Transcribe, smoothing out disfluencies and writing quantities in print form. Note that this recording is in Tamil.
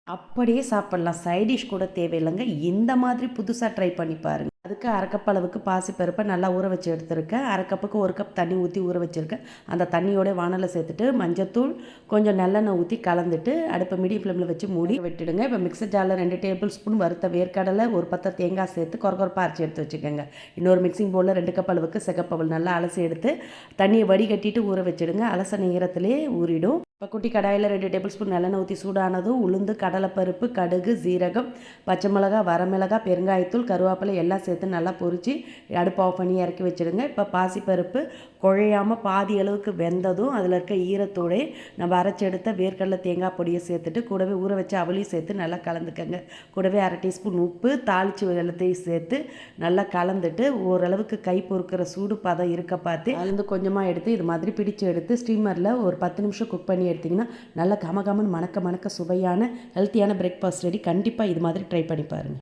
அப்படியே சாப்பிட்லாம். சைட் டிஷ் கூட தேவையில்லைங்க. இந்த மாதிரி புதுசா ட்ரை பண்ணி பாருங்க. அதுக்கு 1/2 கப் அளவுக்கு பாசிப்பருப்பை நல்லா ஊற வச்சு எடுத்துருக்கேன். 1/2 கப்புக்கு 1 கப் தண்ணி ஊற்றி ஊற வச்சுருக்கேன். அந்த தண்ணியோட வானல்ல சேர்த்துட்டு மஞ்சத்தூள், கொஞ்சம் நல்லெண்ணெய் ஊற்றி கலந்துட்டு அடுப்பை மீடியம் ஃப்ளேமில் வச்சு மூடி விட்டுடுங்க. இப்போ மிக்ஸர் ஜாரில் 2 டேபிள் ஸ்பூன் வறுத்த வேர்க்கடலை, ஒரு பத்த தேங்காய் சேர்த்து கொரகொரப்பாக அரைச்சி எடுத்து வச்சுக்கோங்க. இன்னொரு மிக்சிங் பவுலில் 2 கப் அளவுக்கு சிகப்பவுல் நல்லா அலசி எடுத்து தண்ணியை வடிகட்டிட்டு ஊற வச்சுடுங்க. அலச நேரத்திலே ஊறிடும். இப்போ குட்டி கடாயில் 2 டேபிள் ஸ்பூன் நல்லெண்ணெய் ஊற்றி சூடானதும் உளுந்து, கடலைப்பருப்பு, கடுகு, சீரகம், பச்சை மிளகா, வரமிளகாய், பெருங்காயத்தூள், கருவேப்பிலை எல்லாம் சேர்த்து நல்லா பொரித்து அடுப்பு ஆஃப் பண்ணி இறக்கி வச்சுடுங்க. இப்போ பாசிப்பருப்பு குழையாமல் பாதி அளவுக்கு வெந்ததும் அதில் இருக்க ஈரத்தோடே நம்ம அரைச்சி எடுத்த வேர்க்கடலை தேங்காய் பொடியை சேர்த்துட்டு கூடவே ஊற வச்ச அவளையும் சேர்த்து நல்லா கலந்துக்கங்க. கூடவே 1/2 டீஸ்பூன் உப்பு, தாளித்து வெள்ளத்தையும் சேர்த்து நல்லா கலந்துட்டு ஓரளவுக்கு கை பொறுக்கிற சூடு பதம் இருக்க பார்த்து அதுலேருந்து கொஞ்சமாக எடுத்து இது மாதிரி பிடிச்சு எடுத்து ஸ்டீமரில் ஒரு 10 நிமிஷம் குக் பண்ணி எடுத்திங்கன்னா நல்லா கமகமன்னு மணக்க மணக்க சுவையான ஹெல்த்தியான பிரேக்ஃபாஸ்ட் ரெடி. கண்டிப்பாக இது மாதிரி ட்ரை பண்ணி பாருங்கள்.